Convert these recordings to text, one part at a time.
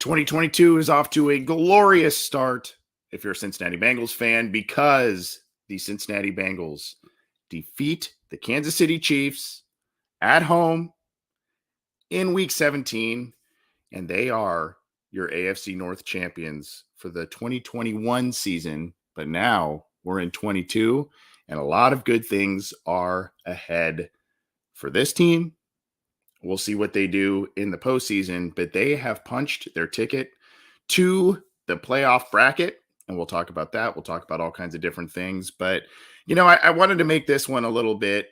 2022 is off to a glorious start if you're a Cincinnati Bengals fan because the Cincinnati Bengals defeat the Kansas City Chiefs at home in week 17, and they are your AFC North champions for the 2021 season. But now we're in 22, and a lot of good things are ahead for this team. We'll see what they do in the postseason, but they have punched their ticket to the playoff bracket, and we'll talk about that. We'll talk about all kinds of different things, but I wanted to make this one a little bit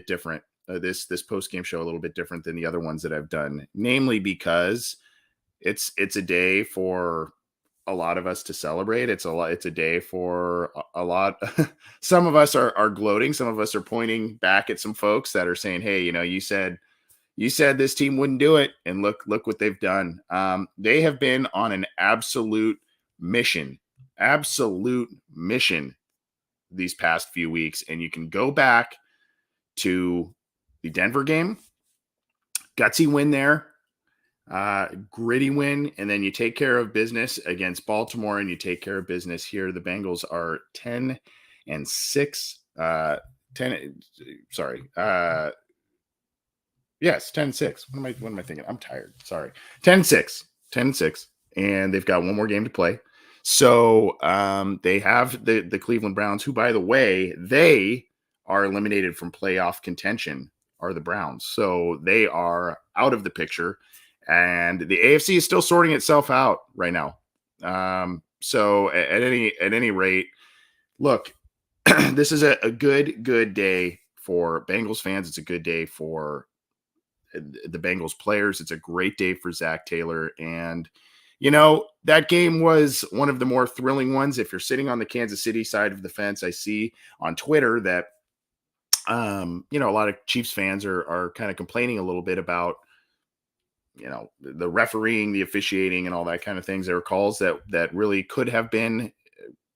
different. This post game show a little bit different than the other ones that I've done, namely because it's a day for a lot of us to celebrate. It's a day for a lot. Some of us are gloating. Some of us are pointing back at some folks that are saying, "Hey, you said this team wouldn't do it, and look what they've done." They have been on an absolute mission these past few weeks, and you can go back to the Denver game, gutsy win there, gritty win, and then you take care of business against Baltimore, and you take care of business here. The Bengals are 10-6. Yes, 10-6. What am I thinking? I'm tired. Sorry. 10-6. 10-6. And they've got one more game to play. So they have the Cleveland Browns, who, by the way, they are eliminated from playoff contention, are the Browns. So they are out of the picture. And the AFC is still sorting itself out right now. So at any rate, look, this is a good day for Bengals fans. It's a good day for the Bengals players. It's a great day for Zach Taylor. And, that game was one of the more thrilling ones. If you're sitting on the Kansas City side of the fence, I see on Twitter that, a lot of Chiefs fans are kind of complaining a little bit about, the refereeing, the officiating, and all that kind of things. There were calls that really could have been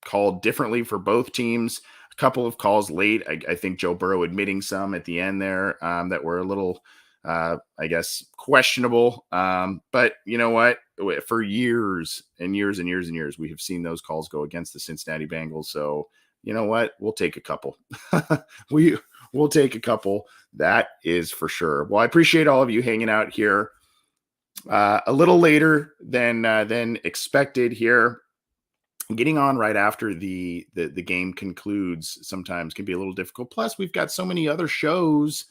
called differently for both teams. A couple of calls late. I think Joe Burrow admitting some at the end there that were a little, I guess, questionable. But you know what? For years and years and years and years, we have seen those calls go against the Cincinnati Bengals. So you know what? We'll take a couple. We'll take a couple. That is for sure. Well, I appreciate all of you hanging out here a little later than expected here. Getting on right after the game concludes sometimes can be a little difficult. Plus, we've got so many other shows,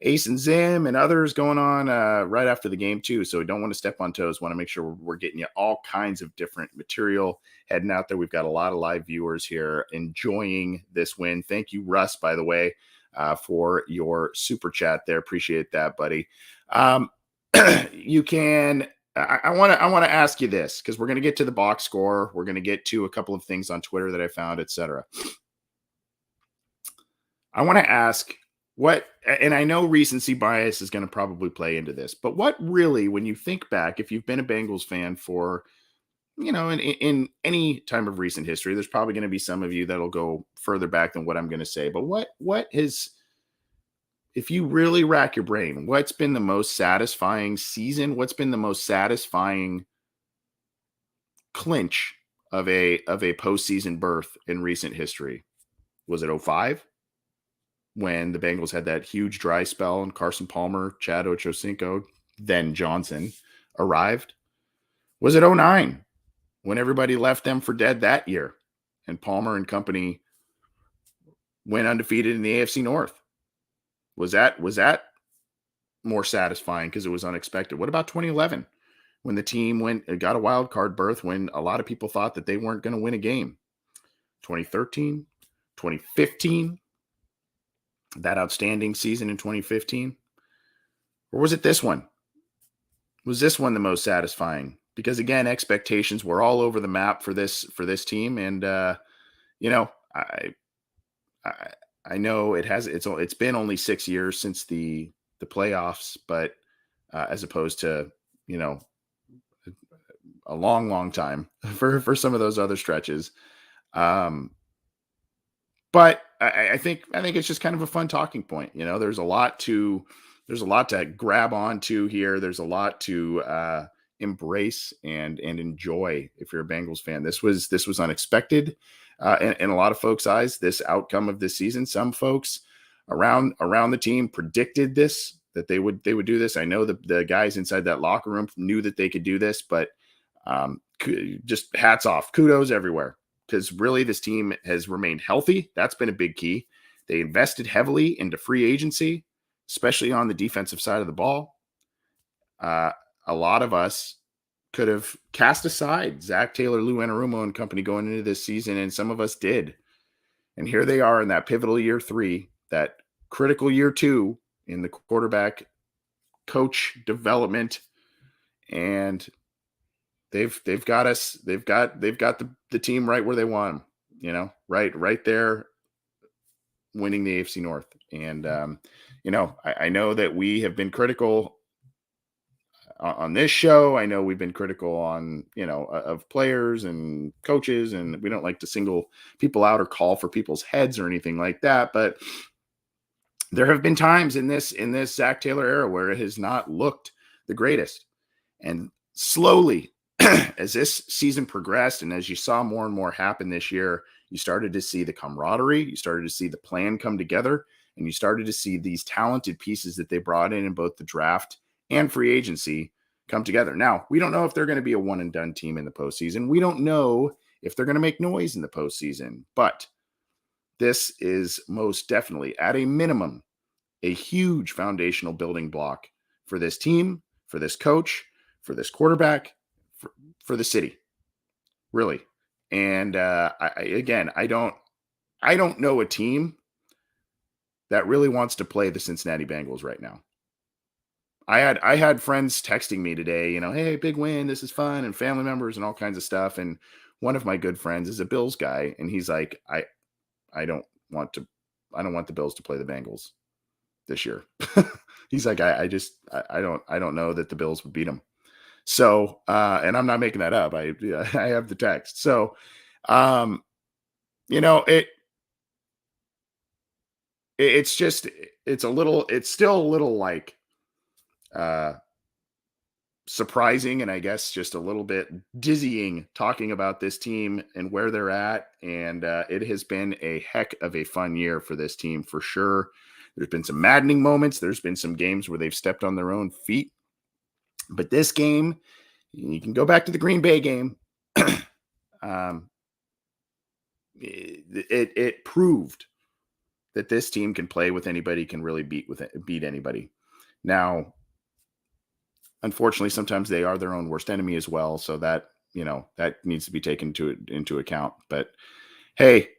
Ace and Zim and others going on right after the game too. So we don't want to step on toes. Want to make sure we're getting you all kinds of different material heading out there. We've got a lot of live viewers here enjoying this win. Thank you, Russ, by the way, for your super chat there. Appreciate that, buddy. You can. I want to ask you this, because we're going to get to the box score. We're going to get to a couple of things on Twitter that I found, etc. I want to ask what, and I know recency bias is going to probably play into this, but what really, when you think back, if you've been a Bengals fan for, in any time of recent history, there's probably going to be some of you that'll go further back than what I'm going to say. But what is, if you really rack your brain, what's been the most satisfying season? What's been the most satisfying clinch of a postseason berth in recent history? Was it 2005 when the Bengals had that huge dry spell and Carson Palmer, Chad Ochocinco, then Johnson arrived? Was it 2009 when everybody left them for dead that year and Palmer and company went undefeated in the AFC North? Was that more satisfying because it was unexpected? What about 2011 when the team got a wild card berth when a lot of people thought that they weren't going to win a game? 2013, 2015, that outstanding season in 2015? Or was it this one? Was this one the most satisfying? Because again, expectations were all over the map for this team, and I know it's been only 6 years since the playoffs, but as opposed to, a long time for some of those other stretches. But I think it's just kind of a fun talking point. There's a lot to grab onto here. There's a lot to embrace and enjoy if you're a Bengals fan. This was unexpected in a lot of folks' eyes, this outcome of this season. Some folks around the team predicted this, that they would do this. I know the guys inside that locker room knew that they could do this, but just hats off, kudos everywhere, because really this team has remained healthy. That's been a big key. They invested heavily into free agency, especially on the defensive side of the ball. A lot of us could have cast aside Zach Taylor, Lou Anarumo and company going into this season, and some of us did. And here they are in that pivotal year 3, that critical year 2 in the quarterback coach development, and they've got us. They've got the team right where they want them. Right there, winning the AFC North. And I know that we have been critical on this show. I know we've been critical on, of players and coaches, and we don't like to single people out or call for people's heads or anything like that. But there have been times in this Zach Taylor era where it has not looked the greatest. And slowly, as this season progressed and as you saw more and more happen this year, you started to see the camaraderie, you started to see the plan come together, and you started to see these talented pieces that they brought in both the draft and free agency come together. Now, we don't know if they're going to be a one and done team in the postseason. We don't know if they're going to make noise in the postseason, but this is most definitely, at a minimum, a huge foundational building block for this team, for this coach, for this quarterback, for the city, really. And I don't know a team that really wants to play the Cincinnati Bengals right now. I had friends texting me today, hey, big win, this is fun, and family members and all kinds of stuff. And one of my good friends is a Bills guy, and he's like, I don't want the Bills to play the Bengals this year. He's like, I don't know that the Bills would beat them. So, and I'm not making that up. I have the text. So, it's still a little like, surprising, and I guess just a little bit dizzying talking about this team and where they're at. And it has been a heck of a fun year for this team, for sure. There's been some maddening moments. There's been some games where they've stepped on their own feet. But this game, you can go back to the Green Bay game. It proved that this team can play with anybody, can really beat anybody. Now, unfortunately, sometimes they are their own worst enemy as well. So that, that needs to be taken into account. But hey,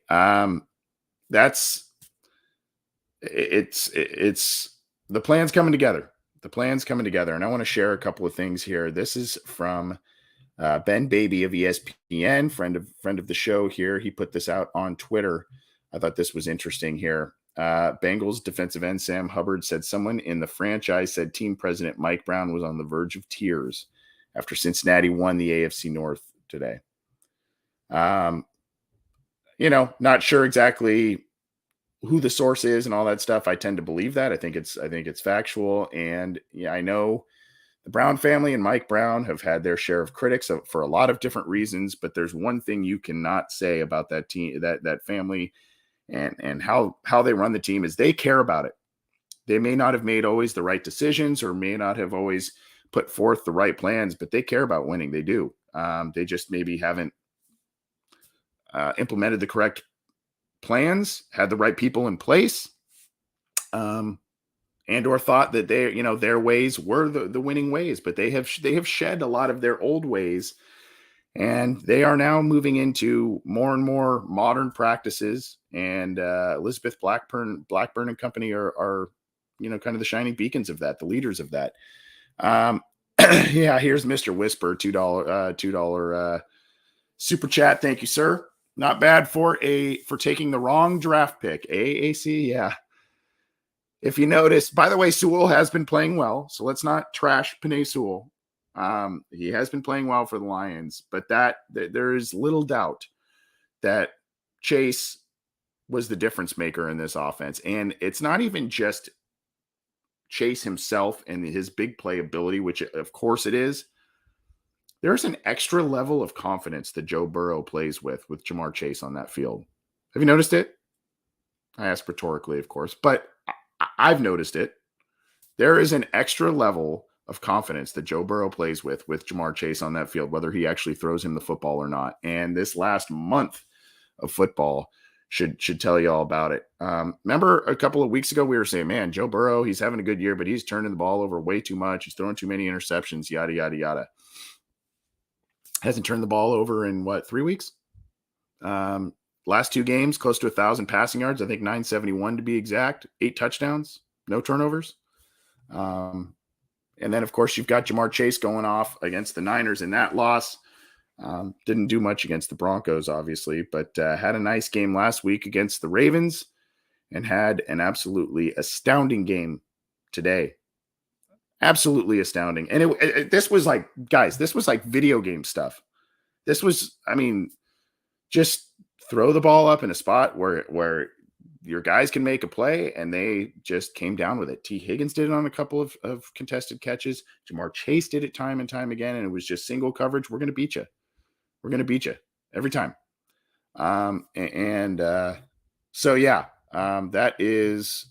it's the plan's coming together. The plan's coming together. And I want to share a couple of things here. This is from Ben Baby of ESPN, friend of the show here. He put this out on Twitter. I thought this was interesting here. Bengals defensive end Sam Hubbard said someone in the franchise said team president Mike Brown was on the verge of tears after Cincinnati won the AFC North today. Not sure exactly who the source is and all that stuff. I tend to believe that. I think it's factual. And yeah, I know the Brown family and Mike Brown have had their share of critics for a lot of different reasons, but there's one thing you cannot say about that team, that family and how they run the team is they care about it. They may not have made always the right decisions or may not have always put forth the right plans, but they care about winning. They do. They just maybe haven't implemented the correct plans, had the right people in place, and or thought that their ways were the winning ways, but they have shed a lot of their old ways, and they are now moving into more and more modern practices. And Elizabeth Blackburn and company are kind of the shining beacons of that, the leaders of that. Yeah, here's Mr. Whisper, $2 super chat. Thank you, sir. Not bad for taking the wrong draft pick. AAC, yeah. If you notice, by the way, Sewell has been playing well, so let's not trash Penei Sewell. He has been playing well for the Lions, but there is little doubt that Chase was the difference maker in this offense. And it's not even just Chase himself and his big play ability, which of course it is, there's an extra level of confidence that Joe Burrow plays with Jamar Chase on that field. Have you noticed it? I ask rhetorically, of course, but I've noticed it. There is an extra level of confidence that Joe Burrow plays with Jamar Chase on that field, whether he actually throws him the football or not. And this last month of football should tell you all about it. Remember a couple of weeks ago, we were saying, man, Joe Burrow, he's having a good year, but he's turning the ball over way too much. He's throwing too many interceptions, yada, yada, yada. Hasn't turned the ball over in 3 weeks? Last 2 games, close to 1,000 passing yards. I think 971 to be exact. 8 touchdowns, no turnovers. And then, of course, you've got Jamar Chase going off against the Niners in that loss. Didn't do much against the Broncos, obviously, but had a nice game last week against the Ravens and had an absolutely astounding game today. Absolutely astounding. And this was like, guys, this was like video game stuff. This was, I mean, just throw the ball up in a spot where your guys can make a play, and they just came down with it. T. Higgins did it on a couple of contested catches. Jamar Chase did it time and time again, and it was just single coverage. We're going to beat you. We're going to beat you every time. So yeah, it's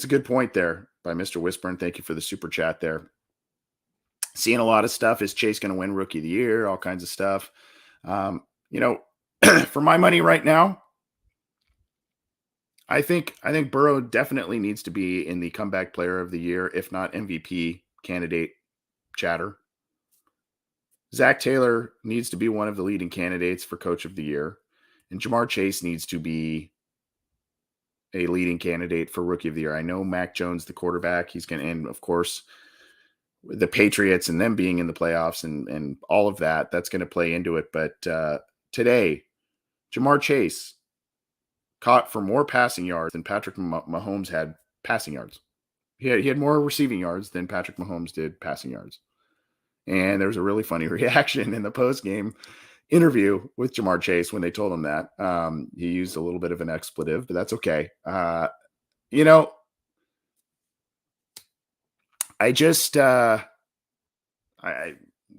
a good point there by Mr. Whisburn. Thank you for the super chat there. Seeing a lot of stuff. Is Chase going to win Rookie of the Year? All kinds of stuff. For my money right now, I think Burrow definitely needs to be in the comeback player of the year, if not MVP candidate chatter. Zach Taylor needs to be one of the leading candidates for coach of the year, and Jamar Chase needs to be a leading candidate for rookie of the year. I know Mac Jones, the quarterback, he's going to end, of course, the Patriots and them being in the playoffs and all of that, that's going to play into it. But today, Jamar Chase caught for more passing yards than Patrick Mahomes had passing yards. He had more receiving yards than Patrick Mahomes did passing yards. And there was a really funny reaction in the postgame interview with Jamar Chase when they told him that. He used a little bit of an expletive, but that's okay.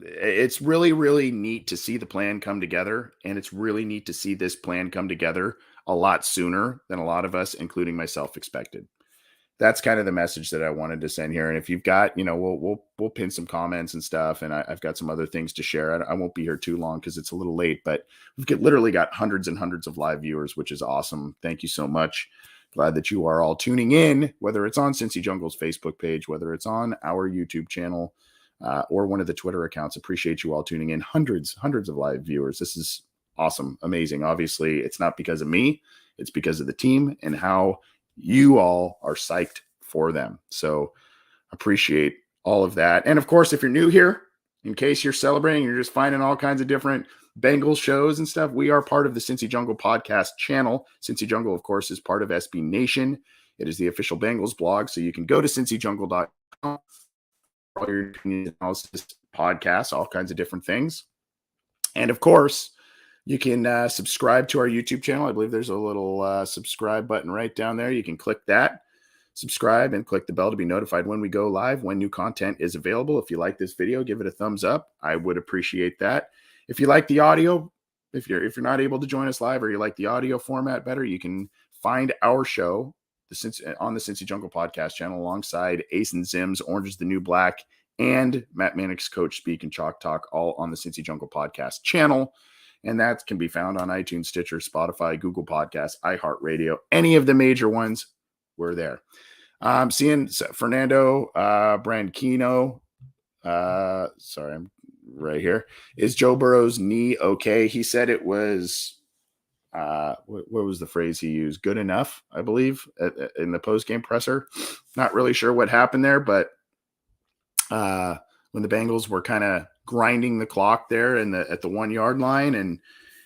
It's really, really neat to see the plan come together, and it's really neat to see this plan come together a lot sooner than a lot of us, including myself, expected. That's kind of the message that I wanted to send here. And if you've got, we'll pin some comments and stuff, and I've got some other things to share. I won't be here too long because it's a little late, but we've literally got hundreds and hundreds of live viewers, which is awesome. Thank you so much. Glad that you are all tuning in, whether it's on Cincy Jungle's Facebook page, whether it's on our YouTube channel, or one of the Twitter accounts. Appreciate you all tuning in. Hundreds of live viewers. This is awesome. Amazing. Obviously, it's not because of me. It's because of the team and how you all are psyched for them. So appreciate all of that. And of course, if you're new here, in case you're celebrating, you're just finding all kinds of different Bengals shows and stuff, we are part of the Cincy Jungle podcast channel. Cincy Jungle, of course, is part of SB Nation. It is the official Bengals blog. So you can go to cincyjungle.com for all your analysis podcasts, all kinds of different things. And of course, you can subscribe to our YouTube channel. I believe there's a little subscribe button right down there. You can click that, subscribe, and click the bell to be notified when we go live, when new content is available. If you like this video, give it a thumbs up. I would appreciate that. If you like the audio, if you're not able to join us live, or you like the audio format better, you can find our show on the Cincy Jungle podcast channel alongside Ace and Zim's Orange is the New Black and Matt Manick's Coach Speak and Chalk Talk, all on the Cincy Jungle podcast channel. And that can be found on iTunes, Stitcher, Spotify, Google Podcasts, iHeartRadio, any of the major ones. We're there. Seeing Fernando Branquino. Sorry, I'm right here. Is Joe Burrow's knee okay? He said it was, what was the phrase he used? Good enough, I believe, in the post-game presser. Not really sure what happened there, but when the Bengals were kind of grinding the clock there at the 1 yard line, and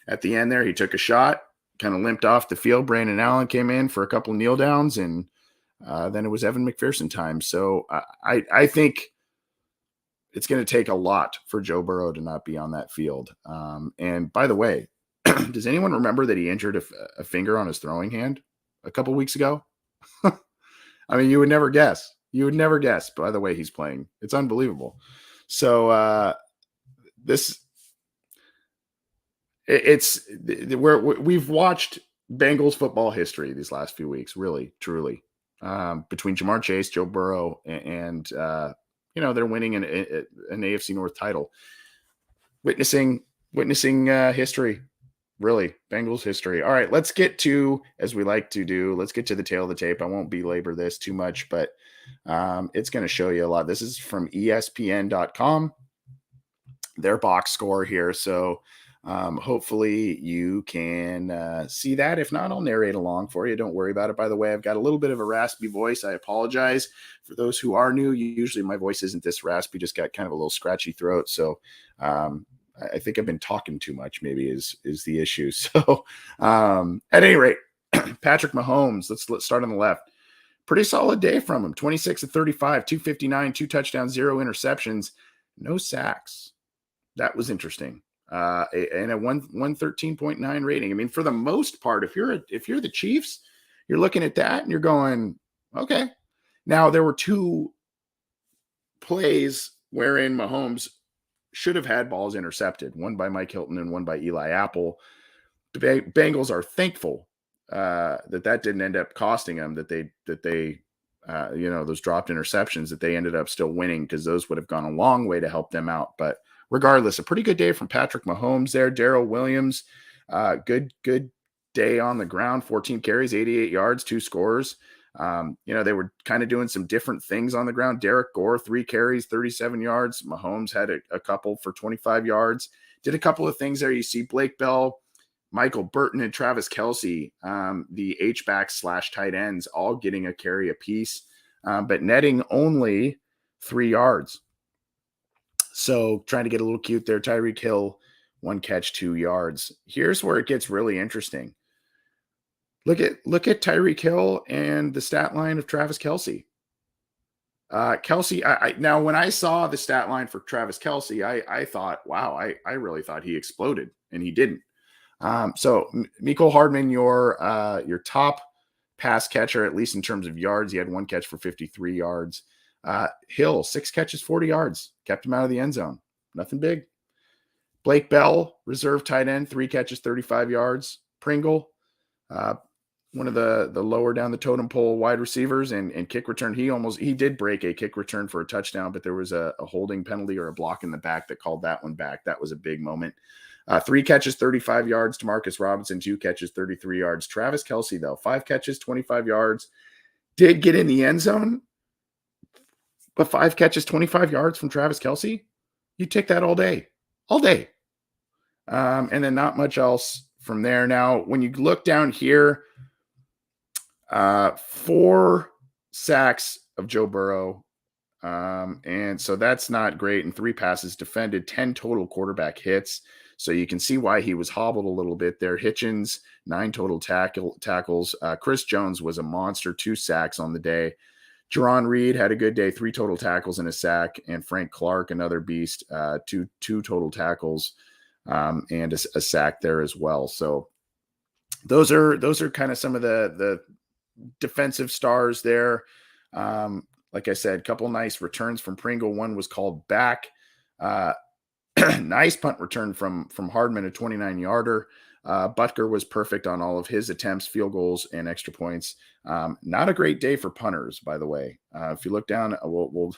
at the end there, he took a shot, kind of limped off the field. Brandon Allen came in for a couple of kneel downs, and then it was Evan McPherson time. So I think it's going to take a lot for Joe Burrow to not be on that field. And by the way, does anyone remember that he injured a finger on his throwing hand a couple weeks ago? I mean, you would never guess. You would never guess by the way he's playing. It's unbelievable. So we've watched Bengals football history these last few weeks, really, truly, between Jamar Chase, Joe Burrow, and they're winning an AFC North title, witnessing history, really, Bengals history. All right, let's get to, as we like to do, let's get to the tail of the tape. I won't belabor this too much, but it's going to show you a lot. This is from ESPN.com, their box score here. So hopefully you can see that. If not, I'll narrate along for you. Don't worry about it. By the way, I've got a little bit of a raspy voice. I apologize for those who are new. Usually my voice isn't this raspy, just got kind of a little scratchy throat. So I think I've been talking too much, maybe is the issue. So at any rate, Patrick Mahomes, let's start on the left. Pretty solid day from him. 26 of 35, 259, 2 touchdowns, 0 interceptions, no sacks. That was interesting. And a 113.9 rating. I mean, for the most part, if you're the Chiefs, you're looking at that and you're going, okay. Now there were 2 plays wherein Mahomes should have had balls intercepted, one by Mike Hilton and one by Eli Apple. The Bengals are thankful that didn't end up costing them, that they those dropped interceptions, that they ended up still winning, because those would have gone a long way to help them out. But regardless, a pretty good day from Patrick Mahomes there. Darrell Williams, good day on the ground, 14 carries, 88 yards, 2 scores. They were kind of doing some different things on the ground. Derek Gore, 3 carries, 37 yards. Mahomes had a couple for 25 yards. Did a couple of things there. You see Blake Bell, Michael Burton, and Travis Kelce, the H-back / tight ends, all getting a carry apiece, but netting only 3 yards. So trying to get a little cute there. Tyreek Hill, 1 catch, 2 yards. Here's where it gets really interesting. Look at Tyreek Hill and the stat line of Travis Kelce. Kelce, now when I saw the stat line for Travis Kelce, I thought, wow, I really thought he exploded, and he didn't. So Mecole Hardman, your top pass catcher, at least in terms of yards. He had 1 catch for 53 yards. Hill, 6 catches, 40 yards, kept him out of the end zone. Nothing big. Blake Bell, reserve tight end, 3 catches, 35 yards. Pringle, one of the lower down the totem pole wide receivers, and kick return. He did break a kick return for a touchdown, but there was a holding penalty or a block in the back that called that one back. That was a big moment. 3 catches, 35 yards. Demarcus Robinson, 2 catches, 33 yards. Travis Kelce, though, 5 catches, 25 yards. Did get in the end zone, but 5 catches, 25 yards from Travis Kelce, you take that all day. And then not much else from there. Now, when you look down here, 4 sacks of Joe Burrow. And so that's not great. And 3 passes defended, 10 total quarterback hits. So you can see why he was hobbled a little bit there. Hitchens, 9 total tackles. Chris Jones was a monster, 2 sacks on the day. Jerron Reed had a good day, 3 total tackles and a sack. And Frank Clark, another beast, 2 total tackles and a sack there as well. So those are kind of some of the defensive stars there. Like I said, a couple nice returns from Pringle. One was called back. Nice punt return from Hardman, a 29-yarder. Butker was perfect on all of his attempts, field goals, and extra points. Not a great day for punters, by the way. If you look down, we'll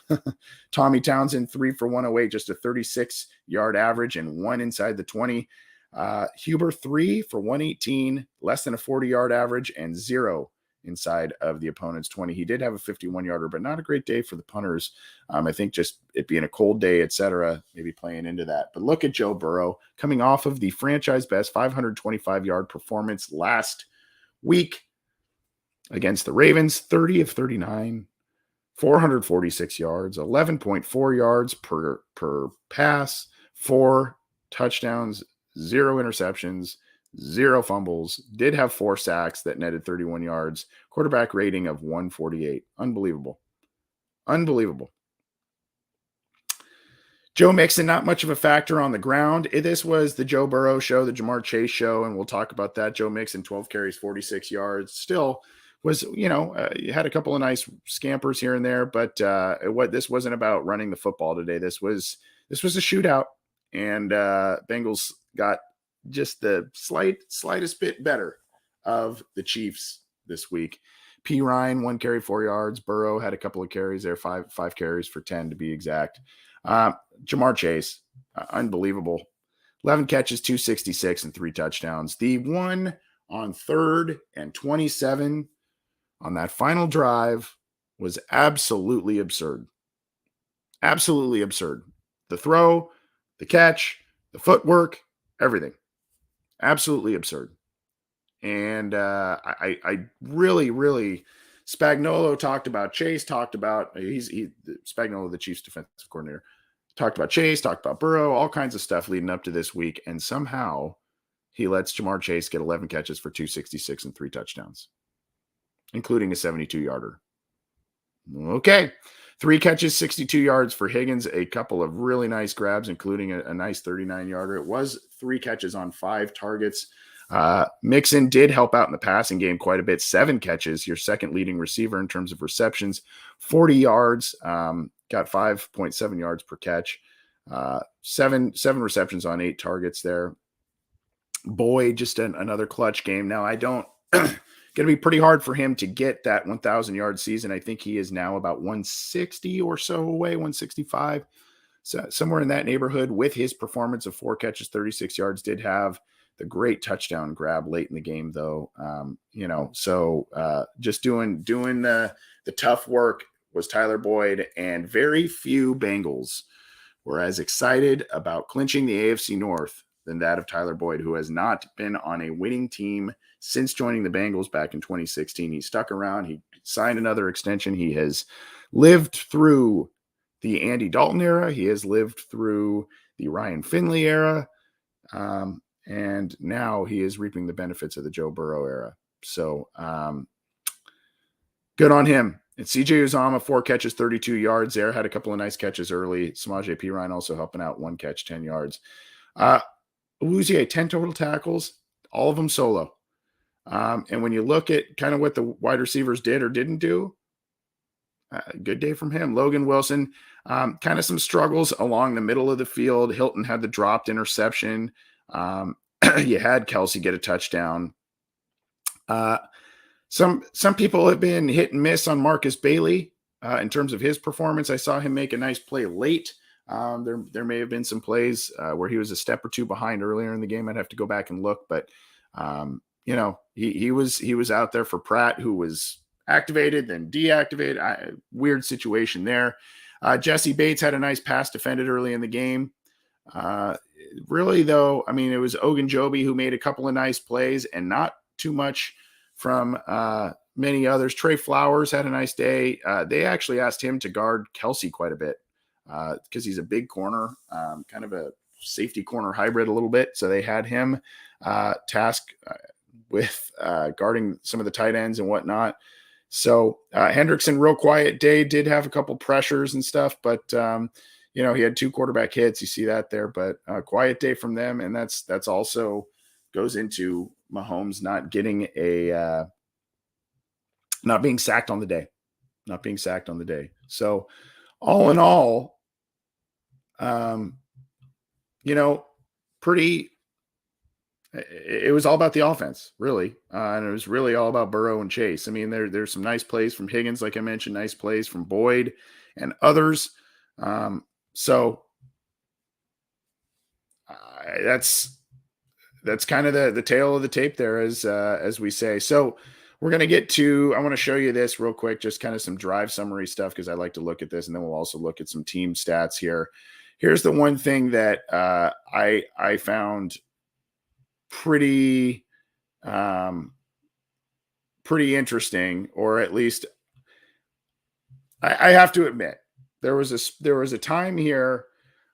Tommy Townsend, 3 for 108, just a 36-yard average and 1 inside the 20. Huber, 3 for 118, less than a 40-yard average, and 0 inside of the opponent's 20. He did have a 51-yarder, but not a great day for the punters. I think just it being a cold day, etc., maybe playing into that. But look at Joe Burrow coming off of the franchise best 525-yard performance last week against the Ravens, 30 of 39, 446 yards, 11.4 yards per pass, 4 touchdowns, 0 interceptions, 0 fumbles, did have 4 sacks that netted 31 yards, quarterback rating of 148. Unbelievable. Joe Mixon, not much of a factor on the ground. This was the Joe Burrow show, the Jamar Chase show, and we'll talk about that. Joe Mixon, 12 carries, 46 yards. Still was, you had a couple of nice scampers here and there, but this wasn't about running the football today. This was a shootout, and Bengals got just the slightest bit better of the Chiefs this week. P. Ryan, 1 carry, 4 yards. Burrow had a couple of carries there, five carries for 10 to be exact. Jamar Chase, unbelievable. 11 catches, 266, and 3 touchdowns. The one on 3rd and 27 on that final drive was absolutely absurd. Absolutely absurd. The throw, the catch, the footwork, everything. Absolutely absurd. And I really, really, Spagnuolo talked about Chase, Spagnuolo, the Chiefs defensive coordinator, talked about Chase, talked about Burrow, all kinds of stuff leading up to this week. And somehow he lets Jamar Chase get 11 catches for 266 and 3 touchdowns, including a 72-yarder. Okay. 3 catches, 62 yards for Higgins, a couple of really nice grabs, including a nice 39-yarder. It was 3 catches on 5 targets. Mixon did help out in the passing game quite a bit. 7 catches, your second leading receiver in terms of receptions, 40 yards, got 5.7 yards per catch, 7 receptions on 8 targets there. Boyd, just another clutch game. Now, I don't going to be pretty hard for him to get that 1,000-yard season. I think he is now about 160 or so away, 165. So somewhere in that neighborhood with his performance of 4 catches, 36 yards, did have the great touchdown grab late in the game, though. Just doing the tough work was Tyler Boyd, and very few Bengals were as excited about clinching the AFC North than that of Tyler Boyd, who has not been on a winning team since joining the Bengals back in 2016. He stuck around. He signed another extension. He has lived through the Andy Dalton era. He has lived through the Ryan Finley era. And now he is reaping the benefits of the Joe Burrow era. So good on him. And CJ Uzomah, 4 catches, 32 yards there. Had a couple of nice catches early. Samaje Perine also helping out, 1 catch, 10 yards. Awuzie, 10 total tackles, all of them solo. And when you look at kind of what the wide receivers did or didn't do, good day from him. Logan Wilson, kind of some struggles along the middle of the field. Hilton had the dropped interception. You had Kelsey get a touchdown. Some people have been hit and miss on Marcus Bailey in terms of his performance. I saw him make a nice play late. There may have been some plays where he was a step or two behind earlier in the game. I'd have to go back and look, but he was out there for Pratt, who was activated, then deactivated. Weird situation there. Jesse Bates had a nice pass defended early in the game. Really, though, I mean, it was Ogunjobi who made a couple of nice plays and not too much from many others. Trey Flowers had a nice day. They actually asked him to guard Kelsey quite a bit because he's a big corner, kind of a safety corner hybrid a little bit. So they had him tasked with guarding some of the tight ends and whatnot. So Hendrickson, real quiet day, did have a couple pressures and stuff, but he had 2 quarterback hits. You see that there, but quiet day from them. And that's also goes into Mahomes not getting not being sacked on the day. So all in all, it was all about the offense, really. And it was really all about Burrow and Chase. I mean, there's some nice plays from Higgins, like I mentioned, nice plays from Boyd and others. So that's kind of the tail of the tape there, as we say. So we're going to get to, I want to show you this real quick, just kind of some drive summary stuff, because I like to look at this, and then we'll also look at some team stats here. Here's the one thing that I found pretty interesting, or at least I have to admit, there was a time here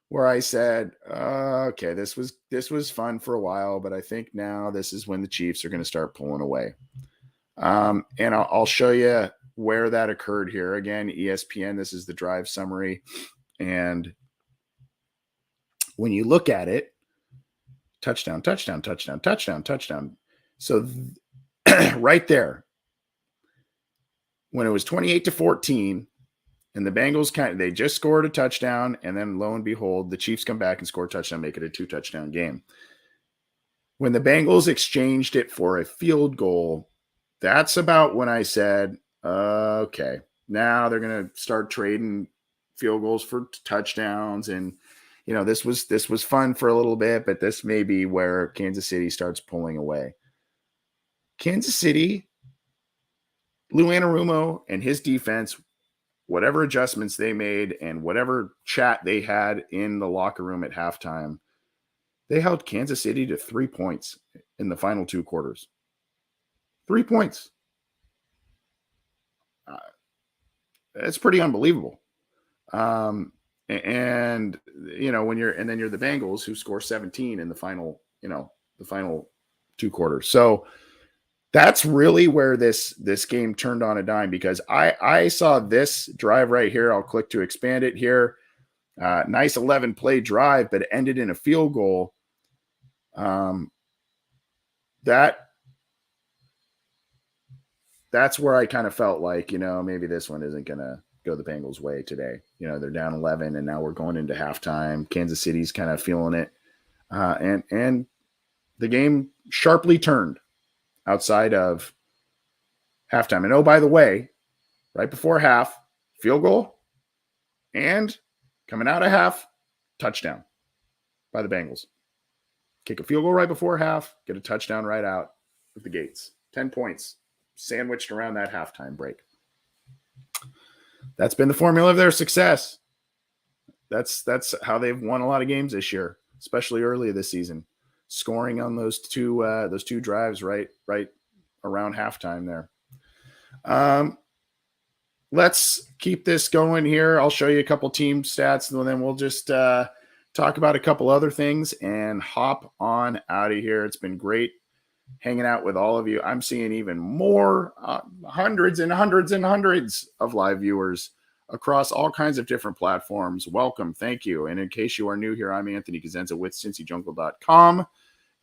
where I said, okay, this was fun for a while, but I think now this is when the Chiefs are going to start pulling away. And I'll show you where that occurred here. Again, ESPN, this is the drive summary. And when you look at it, touchdown, touchdown, touchdown, touchdown, touchdown. So right there, when it was 28-14, and the Bengals they just scored a touchdown, and then lo and behold, the Chiefs come back and score a touchdown, make it a 2-touchdown game. When the Bengals exchanged it for a field goal, that's about when I said, okay, now they're going to start trading field goals for touchdowns. And, this was fun for a little bit, but this may be where Kansas City starts pulling away. Kansas City, Lou Anarumo and his defense, whatever adjustments they made and whatever chat they had in the locker room at halftime, they held Kansas City to 3 points in the final 2 quarters. 3 points. It's pretty unbelievable. And then you're the Bengals who score 17 in the final 2 quarters. So that's really where this game turned on a dime, because I saw this drive right here. I'll click to expand it here. Nice 11-play drive, but it ended in a field goal. That's where I kind of felt like, maybe this one isn't going to go the Bengals' way today. They're down 11, and now we're going into halftime. Kansas City's kind of feeling it. And the game sharply turned outside of halftime. And, oh, by the way, right before half, field goal, and coming out of half, touchdown by the Bengals. Kick a field goal right before half, get a touchdown right out of the gates. 10 points sandwiched around that halftime break. That's been the formula of their success. That's how they've won a lot of games this year, especially early this season. Scoring on those two drives right around halftime there. Let's keep this going here. I'll show you a couple team stats, and then we'll just talk about a couple other things and hop on out of here. It's been great hanging out with all of you. I'm seeing even more, hundreds and hundreds and hundreds of live viewers across all kinds of different platforms. Welcome. Thank you. And in case you are new here, I'm Anthony Cosenza with CincyJungle.com.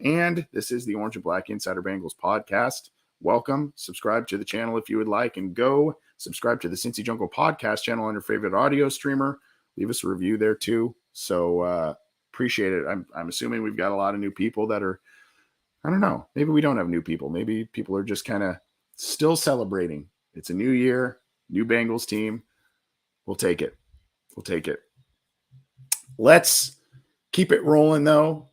And this is the Orange and Black Insider Bengals podcast. Welcome. Subscribe to the channel if you would like, and go subscribe to the Cincy Jungle podcast channel on your favorite audio streamer. Leave us a review there too. So appreciate it. I'm assuming we've got a lot of new people that are, I don't know, maybe we don't have new people. Maybe people are just kind of still celebrating. It's a new year, new Bengals team. We'll take it. We'll take it. Let's keep it rolling though.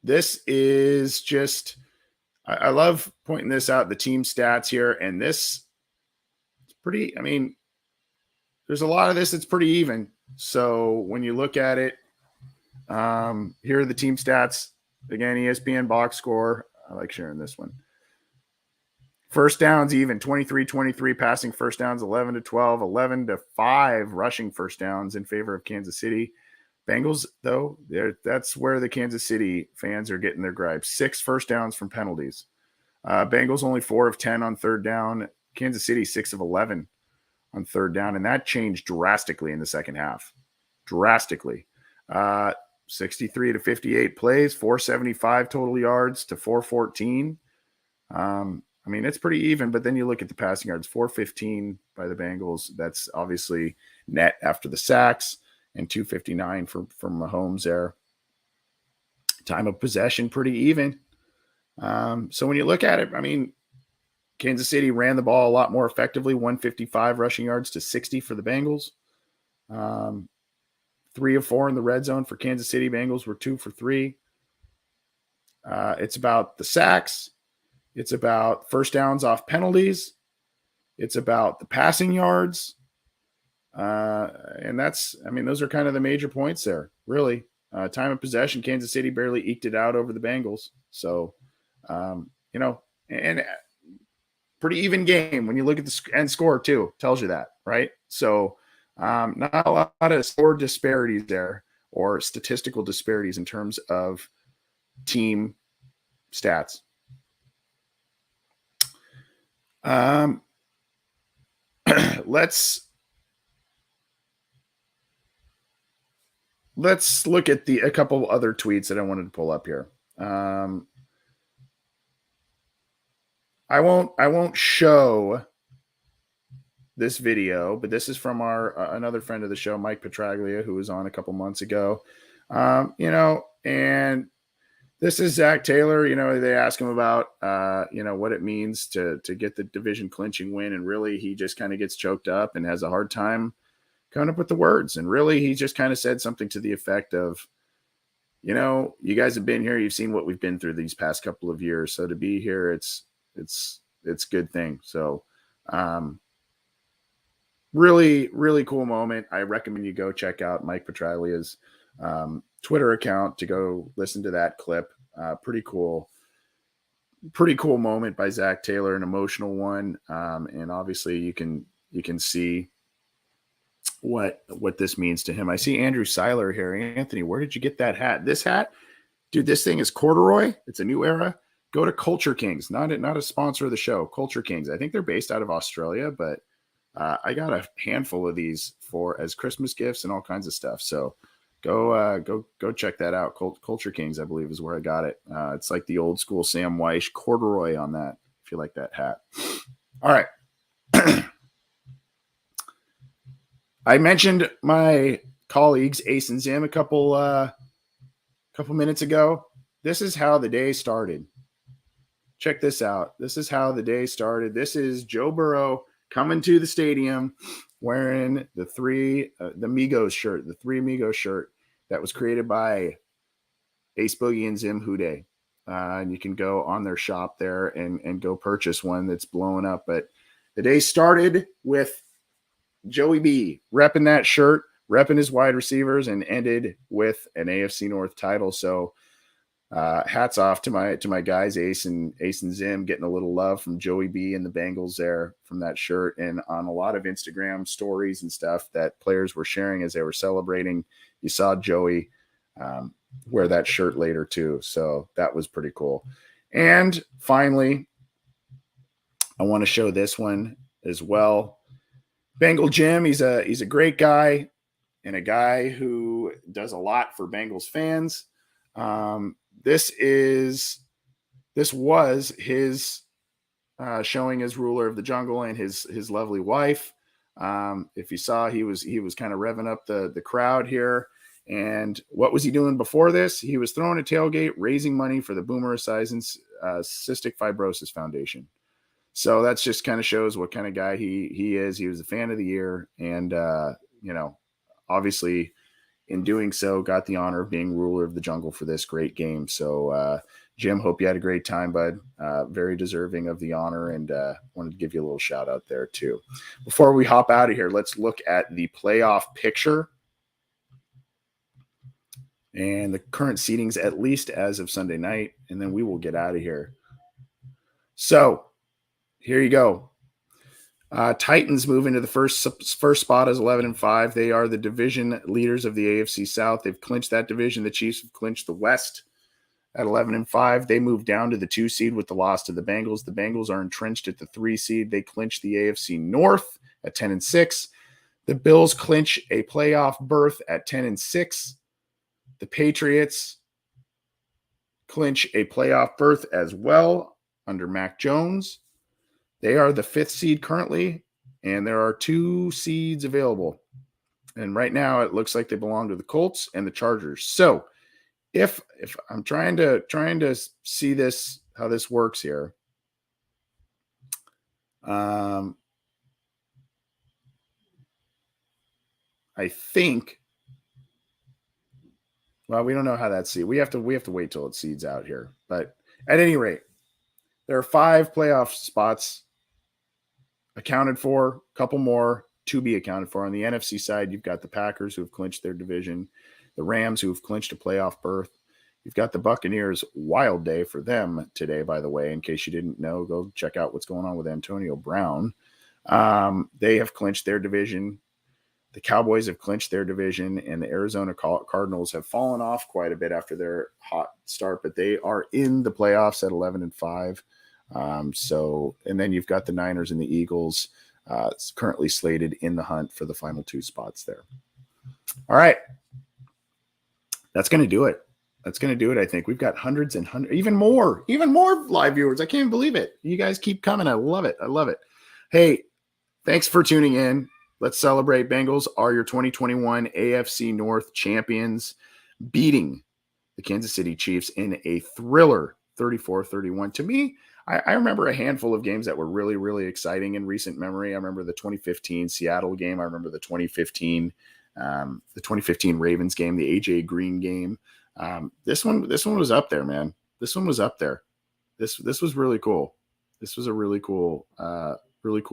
This is just, I love pointing this out, the team stats here. And this is pretty, there's a lot of this that's pretty even. So when you look at it, here are the team stats. Again, ESPN box score. I like sharing this one. First downs even, 23-23 passing first downs, 11-12, 11-5 rushing first downs in favor of Kansas City. Bengals, though, that's where the Kansas City fans are getting their gripes. 6 first downs from penalties. Bengals only 4 of 10 on third down. Kansas City 6 of 11 on third down, and that changed drastically in the second half. Drastically. 63-58 plays, 475 total yards to 414. It's pretty even, but then you look at the passing yards, 415 by the Bengals. That's obviously net after the sacks, and 259 from Mahomes there. Time of possession, pretty even. So when you look at it, Kansas City ran the ball a lot more effectively, 155 rushing yards to 60 for the Bengals. 3 of 4 in the red zone for Kansas City. Bengals were 2 for 3. It's about the sacks. It's about first downs off penalties. It's about the passing yards. And that's, those are kind of the major points there, really. Time of possession, Kansas City barely eked it out over the Bengals. So, and pretty even game when you look at the end score too, tells you that, right? So, not a lot of score disparities there, or statistical disparities in terms of team stats. Let's look at a couple other tweets that I wanted to pull up here. I won't show this video, but this is from our another friend of the show, Mike Petraglia, who was on a couple months ago. And this is Zach Taylor. They ask him about what it means to get the division clinching win, and really he just kind of gets choked up and has a hard time coming up with the words. And really he just kind of said something to the effect of, you guys have been here, you've seen what we've been through these past couple of years. So to be here, it's a good thing. So really, really cool moment. I recommend you go check out Mike Petraglia's Twitter account to go listen to that clip. Pretty cool moment by Zach Taylor, an emotional one. And obviously you can see what this means to him. I see Andrew Seiler here. Anthony, where did you get that hat? This hat, dude, this thing is corduroy. It's a new era. Go to Culture Kings, not a sponsor of the show. Culture Kings. I think they're based out of Australia, but I got a handful of these as Christmas gifts and all kinds of stuff. So go check that out. Culture Kings, I believe, is where I got it. It's like the old school Sam Weish corduroy on that, if you like that hat. All right. I mentioned my colleagues, Ace and Zim, a couple minutes ago. This is how the day started. Check this out. This is how the day started. This is Joe Burrow coming to the stadium wearing the three Migos shirt that was created by Ace Boogie and Zim Hude. And you can go on their shop there and go purchase one that's blowing up. But the day started with Joey B repping that shirt, repping his wide receivers, and ended with an AFC North title. So hats off to my guys, Ace and Zim, getting a little love from Joey B and the Bengals there from that shirt. And on a lot of Instagram stories and stuff that players were sharing as they were celebrating, you saw Joey wear that shirt later too. So that was pretty cool. And finally, I want to show this one as well. Bengal Jim, he's a great guy and a guy who does a lot for Bengals fans. This was his showing as ruler of the jungle and his lovely wife. If you saw, he was kind of revving up the crowd here. And what was he doing before this? He was throwing a tailgate, raising money for the Boomer Esiason's Cystic Fibrosis Foundation. So that's just kind of shows what kind of guy he is. He was a fan of the year, and obviously in doing so, got the honor of being ruler of the jungle for this great game. So, Jim, hope you had a great time, bud. Very deserving of the honor, and wanted to give you a little shout out there too. Before we hop out of here, let's look at the playoff picture and the current seedings, at least as of Sunday night, and then we will get out of here. So here you go. Titans move into the first spot as 11-5. They are the division leaders of the AFC South. They've clinched that division. The Chiefs have clinched the West at 11-5. They move down to the 2 seed with the loss to the Bengals. The Bengals are entrenched at the 3 seed. They clinch the AFC North at 10-6. The Bills clinch a playoff berth at 10-6. The Patriots clinch a playoff berth as well under Mac Jones. They are the 5th seed currently, and there are 2 seeds available. And right now it looks like they belong to the Colts and the Chargers. So if I'm trying to see this, how this works here. I think, well, we don't know how that's seed. We have to wait till it seeds out here. But at any rate, there are 5 playoff spots accounted for, a couple more to be accounted for. On the NFC side, you've got the Packers who have clinched their division, the Rams who have clinched a playoff berth. You've got the Buccaneers. Wild day for them today, by the way. In case you didn't know, go check out what's going on with Antonio Brown. They have clinched their division. The Cowboys have clinched their division, and the Arizona Cardinals have fallen off quite a bit after their hot start, but they are in the playoffs at 11-5. So, and then you've got the Niners and the Eagles currently slated in the hunt for the final 2 spots there. All right. That's going to do it. I think we've got hundreds and hundreds, even more live viewers. I can't even believe it. You guys keep coming. I love it. Hey, Thanks for tuning in. Let's celebrate. Bengals are your 2021 AFC North champions, beating the Kansas City Chiefs in a thriller 34-31. To me, I remember a handful of games that were really, really exciting in recent memory. I remember the 2015 Seattle game. I remember the 2015 Ravens game, the AJ Green game. This one was up there, man. This one was up there. This was really cool. This was a really cool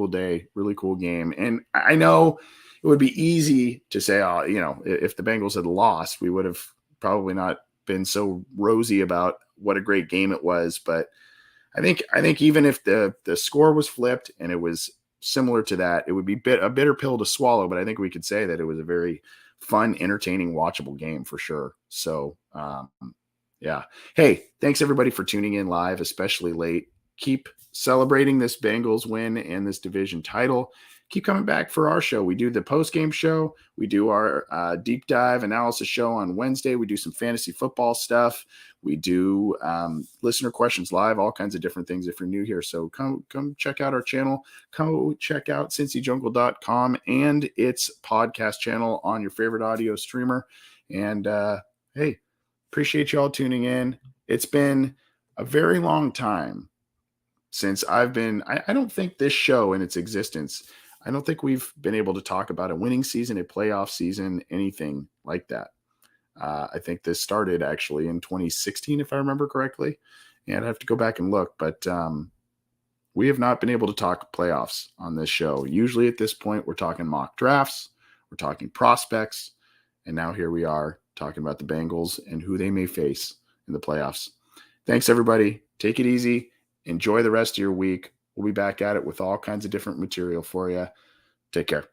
day, really cool game. And I know it would be easy to say, oh, if the Bengals had lost, we would have probably not been so rosy about what a great game it was. But I think even if the score was flipped and it was similar to that, it would be a bitter pill to swallow. But I think we could say that it was a very fun, entertaining, watchable game for sure. So, yeah. Hey, thanks everybody for tuning in live, especially late. Keep celebrating this Bengals win and this division title. Keep coming back for our show. We do the post-game show. We do our deep dive analysis show on Wednesday. We do some fantasy football stuff. We do listener questions live, all kinds of different things if you're new here. So come check out our channel. Come check out cincyjungle.com and its podcast channel on your favorite audio streamer. And hey, appreciate you all tuning in. It's been a very long time since I don't think this show in its existence, I don't think we've been able to talk about a winning season, a playoff season, anything like that. I think this started actually in 2016, if I remember correctly. And I have to go back and look, but we have not been able to talk playoffs on this show. Usually at this point, we're talking mock drafts, we're talking prospects, and now here we are talking about the Bengals and who they may face in the playoffs. Thanks, everybody. Take it easy. Enjoy the rest of your week. We'll be back at it with all kinds of different material for you. Take care.